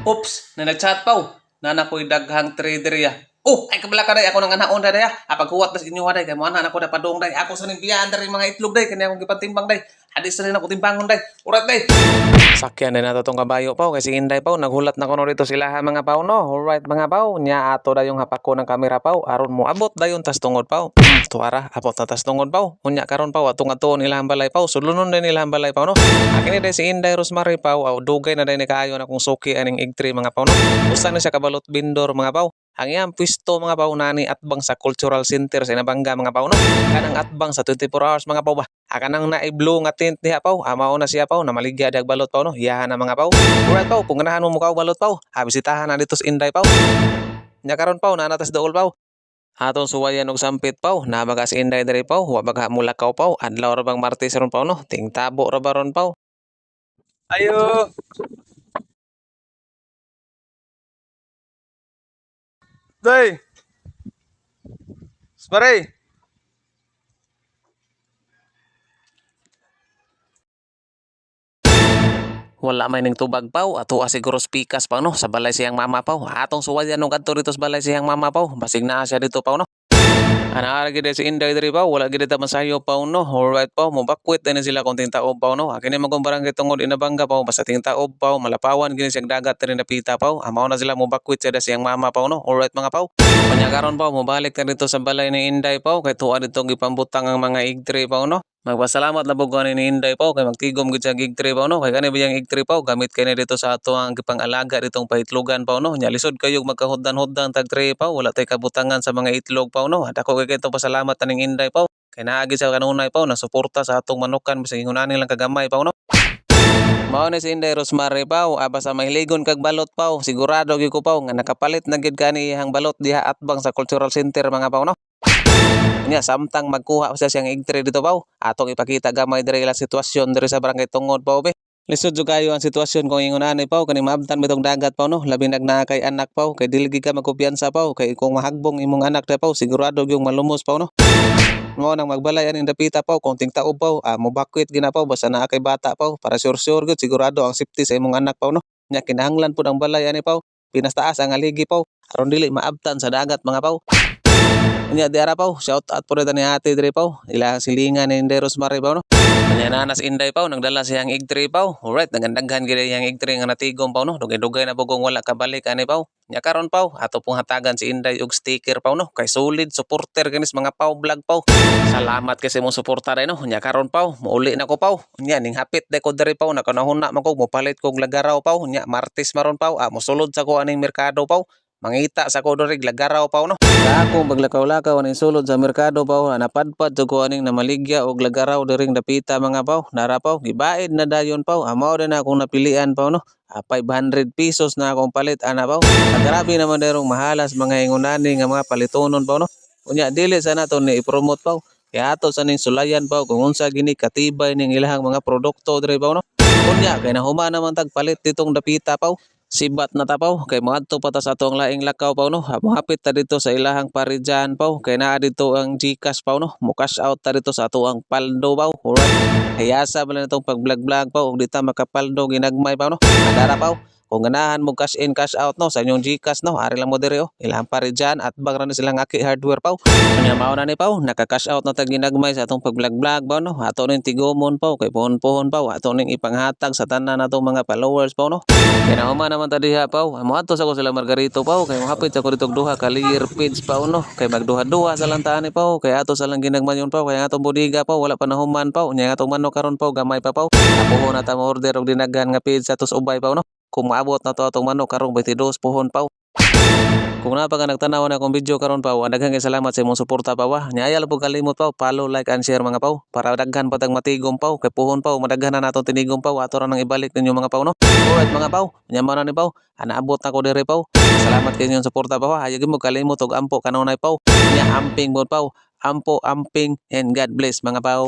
Oops, na nag-chat pa na nakoy daghang trader ya. Oh, ay kabala ka day ako nang anaon day ya. Paghuwat das inyo day kay mo ana ako da padung day. Ako sa ning biyaan dari mga itlog day kani akong gipantimbang day. Hadis sa rin ako timbangon day. Urat day. Sakyan din nato tong kabayo paw kasi Inday paw naghulat na kuno dito sila ha mga paw no. Alright mga paw, nya ato da yung hapak ko ng kamera paw aron mo abot dayon tas tungod paw. Tuara abot na tas tungod paw. Unya karon paw atong atuon nila ang balay paw. Sulunon din nila ang balay paw no. Akin ni si Inday Rosemary paw aw dugay na day ni kaayo na kung suki aning igtri mga paw no. Usa na siya kabalot bindor mga paw. Ang iyang pwesto mga paw nani atbang sa cultural center sa Nabanga mga paw no. Kanang atbang sa 24 hours mga paw ba. Akanang na-blue nga tint diha paw. Amao na siya paw na maligya dag balot paw no. Iyahan na mga paw. Alright paw, kung ganahan mo mukaw balot paw, bisitahan na dito sa Inday paw. Nya karon paw na natas dool paw. Aton suwayan og sampit paw, na baga si Inday diri paw, wa baga mulakaw paw, adlaw ra bang Martes ron paw no. Ting tabo ra ba ron paw. Ayo. Day. Spare. Wala may ning tubag paw ato siguro spikas pa no sa balay siyang mama paw. Atong suwayan nung kadto dito sa balay siyang mama paw. Basig na siya dito paw no. Ana gid si Inday diri paw, wala gid ta masayo paw no. Alright paw, mobakwit din sila kung tintaob paw no. Kini magong barangay tungod Inabanga paw, basta tintaob paw, malapawan gini siyang dagat diri napita paw. Amaw na sila mobakwit sa siyang mama paw no. Alright mga paw. Kanya karon paw mobalik ta dito sa balay ni Inday paw kay tuwa dito gipambutang ang mga igtre paw no. Magpasalamat na pug ni Inday paw kay magtigom gid sa igtre paw no. Kay kani biyang igtre paw gamit kay dito sa ato ang gipangalaga ditong pahitlogan paw no. Nya lisod kayo magkahuddan-huddan tag tre paw, wala tay kabutangan sa mga itlog paw no. At ako kay pasalamat taning Inday paw. Kay naagi sa kanunay paw na suporta sa atong manukan bisag hunani lang kagamay paw no. Mao ni si Inday Rosemary paw, aba sa mahiligon kag balot paw, sigurado gyud ko paw nga nakapalit na gid kani iyang balot diha atbang sa cultural center mga paw no. Nya samtang magkuha siya siyang igtre dito paw, atong ipakita gamay diri la sitwasyon diri sa barangay Tungod paw be. Lisod jud kayo ang sitwasyon kung ingon ani paw kani maabtan bitong dagat paw no, labi nagna kay anak paw kay dili ka magkumpiyansa paw kay kung mahagbong imong anak paw sigurado gyud malumos paw no. Mo nang magbalay aning dapita paw kung tingtaob paw, mobakwit gina paw basta naa kay bata paw para sure gud sigurado ang safety sa imong anak paw no. Nya kinahanglan pud ang balay ani paw, pinastaas ang aligi paw aron dili maabtan sa dagat mga paw. Unya di ara paw, shout out po rin ni ate diri paw. Ilang silingan ni Inday Rosemary paw no. Unya nanas Inday paw, nagdala siyang egg tray paw. Alright, nagandaghan gid yang egg tray nga natigom paw no. Dugay-dugay na pugong wala kabalik ani paw. Nya karon paw, ato pong hatagan si Inday og sticker paw no. Kay solid supporter kinis mga paw vlog paw. Salamat kasi mo suportar no. Nya karon paw, muuli na ko paw. Nya ning hapit de ko diri paw, nakanahuna man ko mopalit kog lagaraw paw. Nya Martes maron paw, mosulod sa ko aning merkado paw. Mangita sa ko diri lagaraw paw no. Sa akong paglakaw-lakaw aning sulod sa merkado paw, napadpad sa ko aning namaligya og lagaraw diring dapita mga paw. Nara paw, gibaid na dayon paw. Amaw din akong napilian paw no. 500 pesos na akong palit ana paw. Grabe naman derong mahalas mga ingunani nga mga palitonon paw no. Unya dili sa nato ni i-promote paw. Kaya ato sa ning sulayan paw kung unsa gini katibay ning ilahang mga produkto diri paw no. Unya kay nahuman naman tag palit ditong dapita paw. Sibat na tapaw kay moadto pa ta sa atong laing lakaw paw no. Mohapit ta dito sa ilahang paridyan paw kay naa dito ang GCash paw no. Mo cash out ta dito sa ato ang paldo paw. Alright. Hayasa bala nitong pag-vlog paw ug dita makapaldo ginagmay paw no. Andara paw. Kung ganahan mo cash in cash out no sa inyong GCash no, ari lang mo diri ilahang paridyan at bang ra ni silang Aki Hardware paw. Unya mao na ni paw, naka-cash out na tag ginagmay sa atong pag-vlog paw no. Ato ning tigomon paw kay pohon-pohon paw, ato ning ipanghatag sa tanan natong mga followers paw no. Kinahuma naman ta diha paw. Moadto sa ko sila Margarito paw kay mohapit sa ko ditong duha ka layer page paw no. Kay magduha-duha sa lang taani paw kay ato sa lang ginagmayon paw kay atong bodega paw wala pa nahuman paw. Nya atong manok karon paw gamay pa paw. Apuhon na ta mo order og dinaghan nga page sa tos ubay paw no. Kung maabot na to atong manok karong 22 pohon paw. Kung na pa ka nagtanaw na akong video karon paw, daghang salamat sa imong suporta paw. Nya ayal po kalimot paw, follow, like and share mga paw para daghan pa tag matigom paw kay pohon paw madaghan na naton tinigom paw ato ra nang ibalik ninyo mga paw no. Alright mga paw, nya man ni paw, anaabot na ko diri paw. Salamat kay inyong suporta paw. Hayag mo kalimot og ampo kanunay paw. Nya amping mo paw, ampo amping and God bless mga paw.